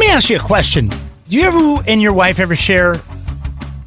me ask you a question. Do you and your wife ever share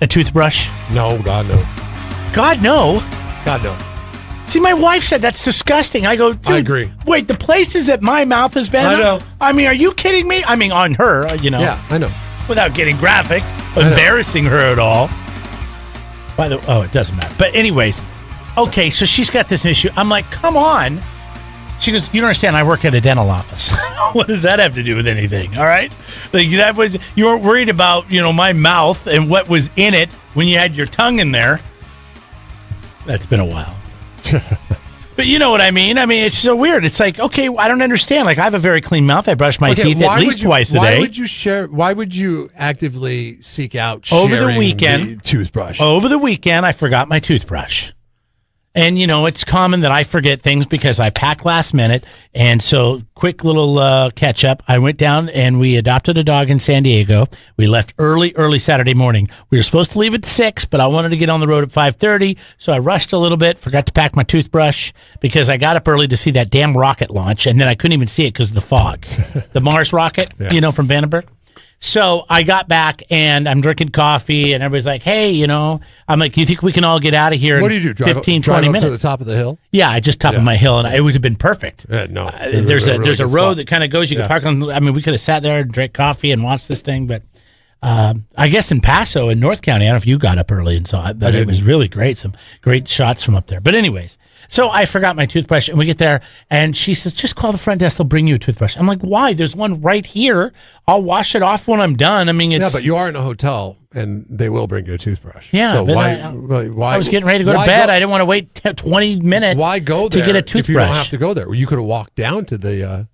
a toothbrush? No, God, no. God, no. God, no. See, my wife said that's disgusting. I go, dude, I agree. Wait, the places that my mouth has been? I know. I mean, are you kidding me? I mean, on her, Yeah, I know. without getting graphic, embarrassing her at all. It doesn't matter. But anyways, okay, so she's got this issue. I'm like, come on. She goes, you don't understand, I work at a dental office. What does that have to do with anything? All right? Like you weren't worried about, my mouth and what was in it when you had your tongue in there. That's been a while. But you know what I mean? I mean, it's so weird. It's like, okay, I don't understand. Like, I have a very clean mouth. I brush my teeth at least twice a day. Why would you actively seek out over sharing the weekend the toothbrush? Over the weekend, I forgot my toothbrush. And, it's common that I forget things because I pack last minute. And so, quick little catch up. I went down and we adopted a dog in San Diego. We left early Saturday morning. We were supposed to leave at 6, but I wanted to get on the road at 5:30. So I rushed a little bit, forgot to pack my toothbrush because I got up early to see that damn rocket launch. And then I couldn't even see it because of the fog. The Mars rocket, from Vandenberg. So I got back and I'm drinking coffee and everybody's like, hey, I'm like, do you think we can all get out of here what do you do? in Drive 15, drive 20 up minutes? to the top of the hill? Yeah, I just top of my hill and it would have been perfect. No. There's a road that kind of goes, you can park on, I mean, we could have sat there and drank coffee and watched this thing, but I guess in Paso in North County, I don't know if you got up early and saw it, but it was really great. Some great shots from up there. But anyways, so I forgot my toothbrush and we get there and she says, just call the front desk. They'll bring you a toothbrush. I'm like, why? There's one right here. I'll wash it off when I'm done. I mean, it's... Yeah, but you are in a hotel and they will bring you a toothbrush. Yeah, so but why? I was getting ready to go to bed. I didn't want to wait 20 minutes why go there to get a toothbrush. If you don't have to go there? You could have walked down to the...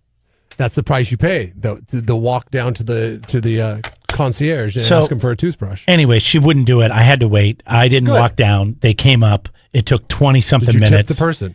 that's the price you pay. The walk down to the concierge and ask them for a toothbrush. Anyway, she wouldn't do it. I had to wait. I didn't walk down. They came up. It took 20-something minutes. Did you tip the person?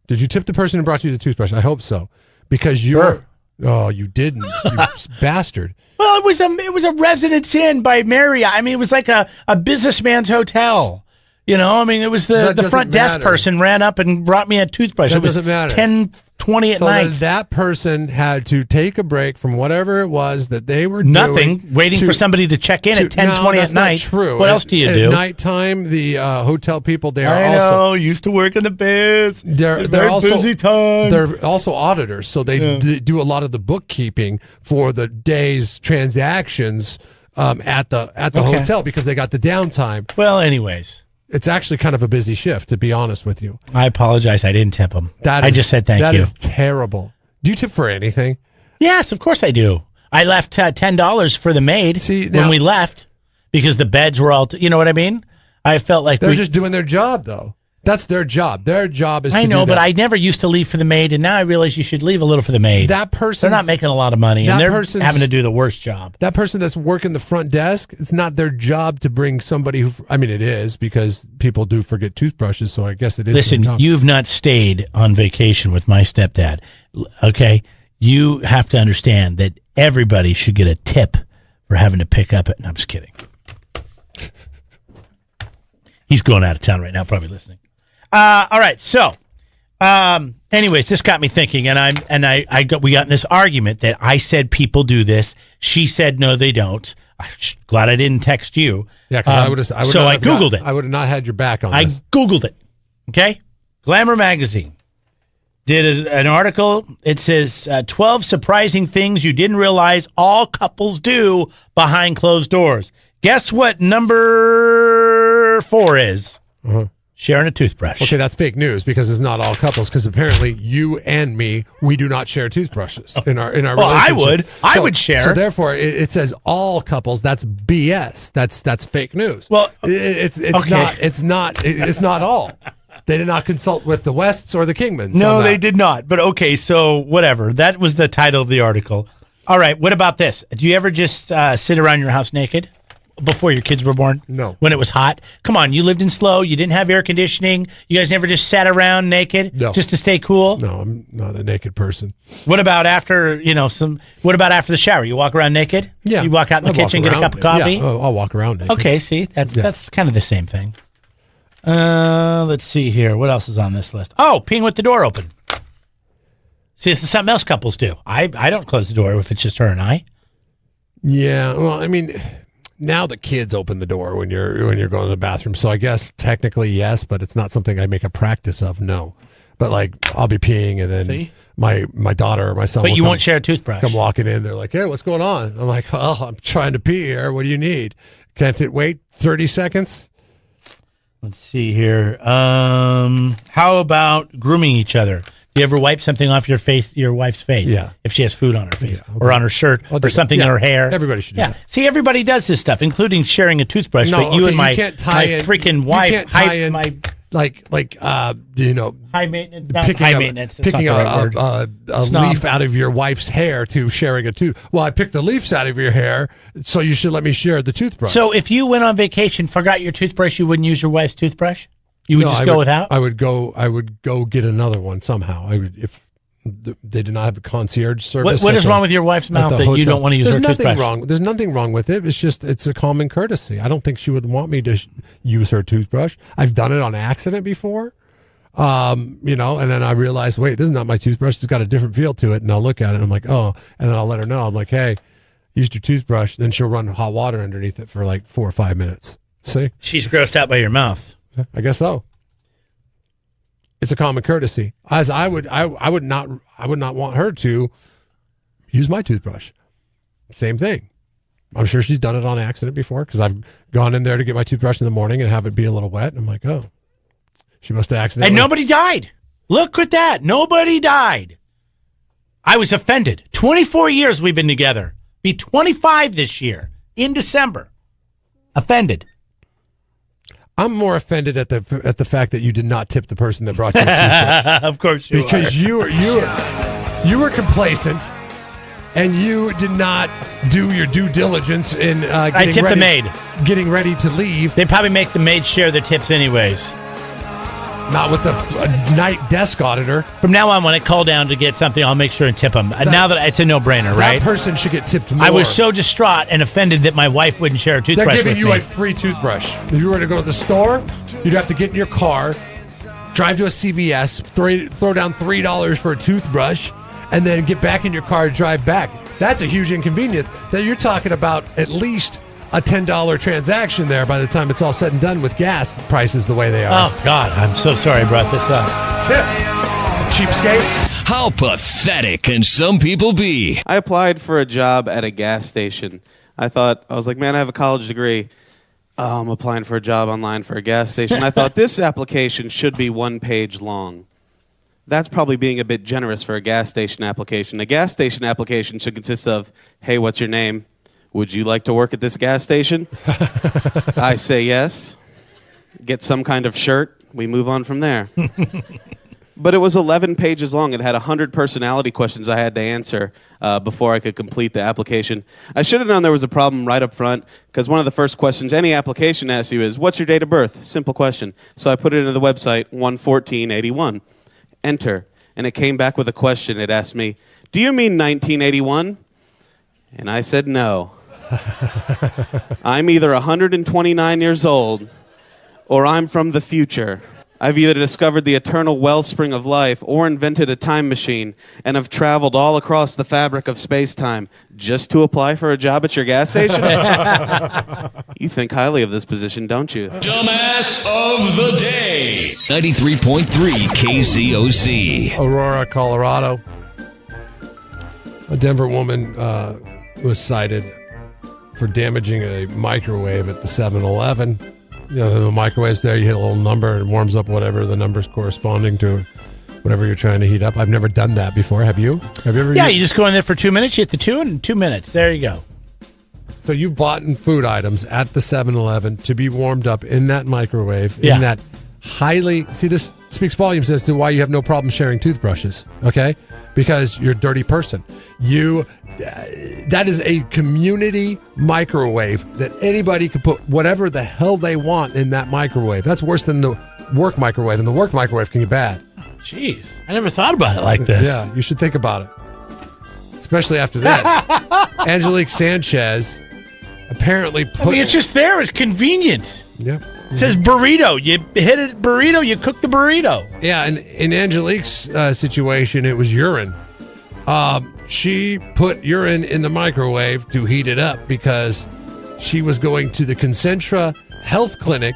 Did you tip the person who brought you the toothbrush? I hope so. Because you're... Oh, you didn't. You bastard. Well, it was a Residence Inn by Marriott. I mean, it was like a businessman's hotel. I mean, it was the front desk person ran up and brought me a toothbrush. That doesn't matter. 10:20 at night. So that person had to take a break from whatever it was that they were doing. Waiting for somebody to check in at 10:20 at night. Not true. What else do you do? At nighttime, the hotel people, they are I know, used to work in the biz. They're also busy time. They're also auditors, so they do a lot of the bookkeeping for the day's transactions at the hotel because they got the downtime. Well, anyways. It's actually kind of a busy shift, to be honest with you. I apologize. I didn't tip him. I just said thank you. That is terrible. Do you tip for anything? Yes, of course I do. I left $10 for the maid when we left because the beds were all... you know what I mean? I felt like... They're just doing their job, though. That's their job. Their job is to do that. I know, but I never used to leave for the maid, and now I realize you should leave a little for the maid. That person... They're not making a lot of money, and they're having to do the worst job. That person that's working the front desk, it's not their job to bring somebody who... I mean, it is, because people do forget toothbrushes, so I guess it is their job. Listen, you've not stayed on vacation with my stepdad, okay? You have to understand that everybody should get a tip for having to pick up it. No, I'm just kidding. He's going out of town right now, probably listening. All right, so, anyways, this got me thinking, we got in this argument that I said people do this. She said no, they don't. I'm glad I didn't text you. Yeah, because I would have. So I Googled it. I would have not had your back on this. I Googled it. Okay, Glamour magazine did an article. It says 12 surprising things you didn't realize all couples do behind closed doors. Guess what number 4 is? Sharing a toothbrush. Okay, that's fake news because it's not all couples. Because apparently, you and me, we do not share toothbrushes in our relationship. I would share. So therefore, it says all couples. That's BS. That's fake news. Well, it's not all. They did not consult with the Wests or the Kingmans. No, they did not. But okay, so whatever. That was the title of the article. All right. What about this? Do you ever just sit around your house naked? Before your kids were born? No. When it was hot? Come on, you lived in SLO. You didn't have air conditioning. You guys never just sat around naked? No. Just to stay cool? No, I'm not a naked person. What about after, what about after the shower? You walk around naked? Yeah. You walk out in the kitchen, get a cup of coffee? Yeah, I'll walk around naked. Okay, see, that's kind of the same thing. Let's see here. What else is on this list? Oh, peeing with the door open. See, this is something else couples do. I don't close the door if it's just her and I. Yeah, well, I mean, now the kids open the door when you're going to the bathroom. So I guess technically yes, but it's not something I make a practice of. No, but like I'll be peeing and then my daughter or my son. But you won't share a toothbrush. Come walking in, they're like, "Hey, what's going on?" I'm like, "Oh, I'm trying to pee here. What do you need? Can't it wait 30 seconds?" Let's see here. How about grooming each other? Do you ever wipe something off your wife's face? Yeah. If she has food on her face or on her shirt or something in her hair. Everybody should do that. See, everybody does this stuff, including sharing a toothbrush. No, but you and my freaking wife, high maintenance, not high maintenance. Picking a leaf out of your wife's hair to sharing a tooth. Well, I picked the leaves out of your hair, so you should let me share the toothbrush. So if you went on vacation, forgot your toothbrush, you wouldn't use your wife's toothbrush? You would go without? I would go get another one somehow. If they did not have a concierge service. What is wrong with your wife's mouth that you don't want to use her toothbrush? There's nothing wrong with it. It's a common courtesy. I don't think she would want me to use her toothbrush. I've done it on accident before. And then I realized, wait, this is not my toothbrush. It's got a different feel to it. And I'll look at it and I'm like, oh, and then I'll let her know. I'm like, hey, used your toothbrush. Then she'll run hot water underneath it for like 4 or 5 minutes. See? She's grossed out by your mouth. I guess so. It's a common courtesy. As I would not want her to use my toothbrush. Same thing. I'm sure she's done it on accident before because I've gone in there to get my toothbrush in the morning and have it be a little wet. And I'm like, oh, she must have accidentally. And nobody died. Look at that. Nobody died. I was offended. 24 years we've been together. Be 25 this year in December. Offended. I'm more offended at the fact that you did not tip the person that brought you the toothbrush. Of course you because you were complacent and you did not do your due diligence in I tipped the maid. Getting ready to leave. They probably make the maid share their tips anyways. Not with the night desk auditor. From now on, when I call down to get something, I'll make sure and tip them. Now that it's a no-brainer, right? That person should get tipped more. I was so distraught and offended that my wife wouldn't share a toothbrush with me. They're giving you a free toothbrush. If you were to go to the store, you'd have to get in your car, drive to a CVS, throw down $3 for a toothbrush, and then get back in your car and drive back. That's a huge inconvenience. That you're talking about at least a $10 transaction there by the time it's all said and done with gas prices the way they are. Oh, God, I'm so sorry I brought this up. Cheapskate. How pathetic can some people be? I applied for a job at a gas station. I was like, man, I have a college degree. I'm applying for a job online for a gas station. I thought this application should be 1 page long. That's probably being a bit generous for a gas station application. A gas station application should consist of, hey, what's your name? Would you like to work at this gas station? I say yes. Get some kind of shirt. We move on from there. But it was 11 pages long. It had 100 personality questions I had to answer before I could complete the application. I should have known there was a problem right up front because one of the first questions any application asks you is, what's your date of birth? Simple question. So I put it into the website, 1/14/81. Enter. And it came back with a question. It asked me, do you mean 1981? And I said no. I'm either 129 years old or I'm from the future. I've either discovered the eternal wellspring of life or invented a time machine and have traveled all across the fabric of space-time just to apply for a job at your gas station? You think highly of this position, don't you? Dumbass of the day. 93.3 KZOC. Aurora, Colorado. A Denver woman was cited for damaging a microwave at the 7-Eleven. You know, the microwave's there, you hit a little number and it warms up whatever the number's corresponding to, whatever you're trying to heat up. I've never done that before. Have you? Have you ever? Yeah, you just go in there for 2 minutes, you hit the 2 in 2 minutes. There you go. So you've bought food items at the 7-Eleven to be warmed up in that microwave, Yeah. in that highly... See, this speaks volumes as to why you have no problem sharing toothbrushes, okay? Because you're a dirty person. That is a community microwave that anybody can put whatever the hell they want in that microwave. That's worse than the work microwave, and the work microwave can get bad. Jeez, I never thought about it like this. Yeah, you should think about it. Especially after this. Angelique Sanchez apparently put... it's just there. It's convenient. Yeah. It says burrito. You hit a burrito, you cook the burrito. Yeah, and in Angelique's situation, it was urine. She put urine in the microwave to heat it up because she was going to the Concentra Health Clinic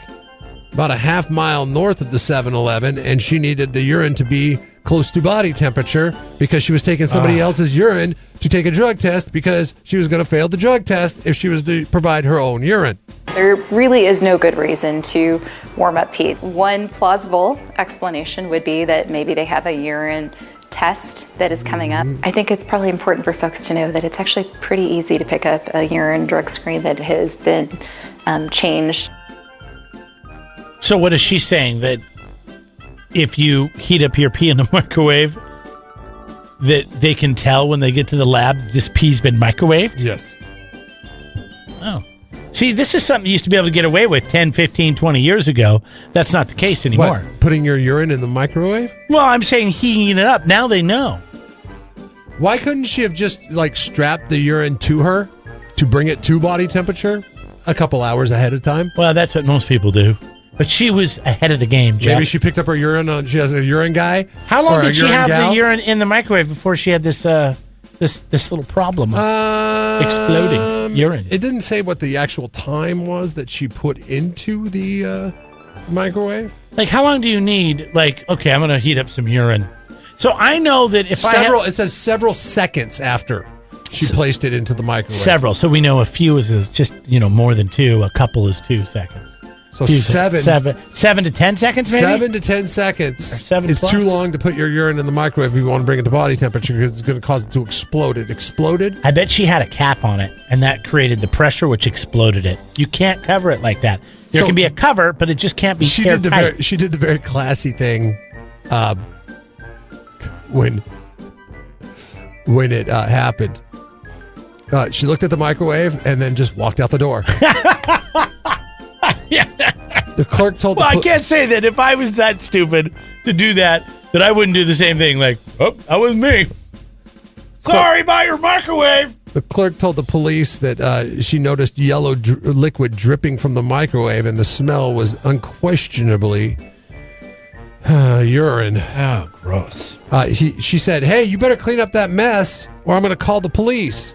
about a half mile north of the 7-Eleven, and she needed the urine to be close to body temperature because she was taking somebody else's urine to take a drug test because she was going to fail the drug test if she was to provide her own urine. There really is no good reason to warm up Pete. One plausible explanation would be that maybe they have a urine test that is coming up. I think it's probably important for folks to know that it's actually pretty easy to pick up a urine drug screen that has been changed. So what is she saying? That if you heat up your pee in the microwave, that they can tell when they get to the lab this pee's been microwaved? Yes. Oh. See, this is something you used to be able to get away with 10, 15, 20 years ago. That's not the case anymore. What, putting your urine in the microwave? Well, I'm saying heating it up. Now they know. Why couldn't she have just strapped the urine to her to bring it to body temperature a couple hours ahead of time? Well, that's what most people do. But she was ahead of the game, Jeff. Maybe she picked up her urine she has a urine guy. How long did she have gal? the urine in the microwave before she had this this little problem of exploding urine? It didn't say what the actual time was that she put into the microwave. Like, how long do you need? Like, okay, I'm going to heat up some urine. So I know that if it says several seconds after she placed it into the microwave. Several. So we know a few is just, more than two. A couple is 2 seconds. So 7 to 10 seconds, maybe? 7 to 10 seconds is plus? too long to put your urine in the microwave if you want to bring it to body temperature because it's going to cause it to explode. It exploded? I bet she had a cap on it, and that created the pressure, which exploded it. You can't cover it like that. There can be a cover, but it just can't be airtight. She did the very classy thing when it happened. She looked at the microwave and then just walked out the door. Yeah. The clerk told I can't say that if I was that stupid to do that I wouldn't do the same thing. Like, that was me. Sorry about your microwave. The clerk told the police that she noticed yellow liquid dripping from the microwave, and the smell was unquestionably urine. Oh, gross. She said, "Hey, you better clean up that mess, or I'm going to call the police."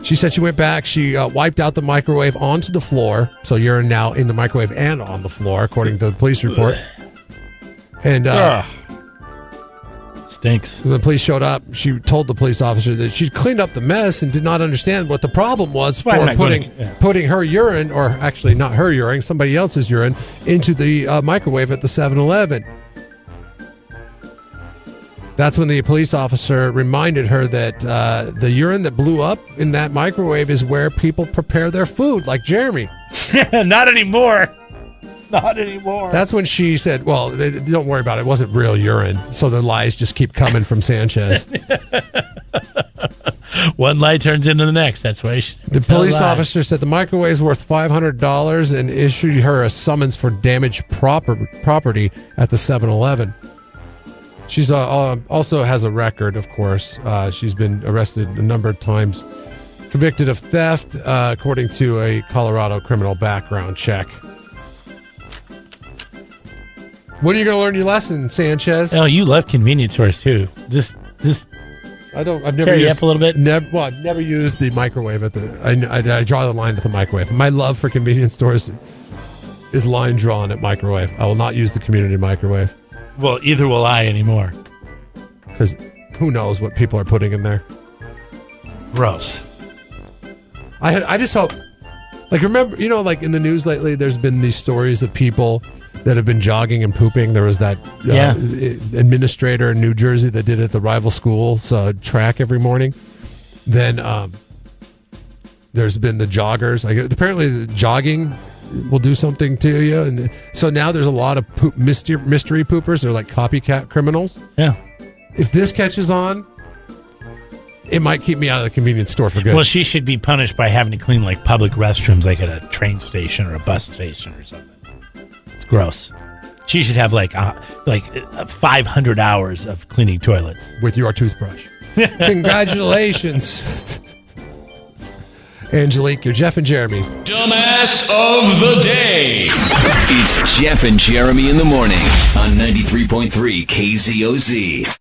She said she went back. She wiped out the microwave onto the floor. So urine now in the microwave and on the floor, according to the police report. And stinks. When the police showed up, she told the police officer that she'd cleaned up the mess and did not understand what the problem was for putting her urine, or actually not her urine, somebody else's urine, into the microwave at the 7-Eleven. That's when the police officer reminded her that the urine that blew up in that microwave is where people prepare their food, like Jeremy. Not anymore. Not anymore. That's when she said, well, don't worry about it. It wasn't real urine. So the lies just keep coming from Sanchez. One lie turns into the next. That's why the police officer said the microwave is worth $500 and issued her a summons for damaged property at the 7-Eleven. She's also has a record, of course. She's been arrested a number of times, convicted of theft, according to a Colorado criminal background check. When are you going to learn your lesson, Sanchez? Oh, you love convenience stores too. Just I've never tear you up a little bit. I've never used the microwave at the. I draw the line at the microwave. My love for convenience stores is line drawn at microwave. I will not use the community microwave. Well, either will I anymore. Because who knows what people are putting in there. Gross. I just hope, remember, in the news lately, there's been these stories of people that have been jogging and pooping. There was that administrator in New Jersey that did it at the rival school's track every morning. Then there's been the joggers. Apparently, the jogging will do something to you, and so now there's a lot of mystery poopers. They're like copycat criminals. Yeah. If this catches on, it might keep me out of the convenience store for good. Well, she should be punished by having to clean public restrooms, like at a train station or a bus station or something. It's gross. She should have 500 hours of cleaning toilets with your toothbrush. Congratulations. Angelique, you're Jeff and Jeremy's Dumbass of the Day. It's Jeff and Jeremy in the morning on 93.3 KZOZ.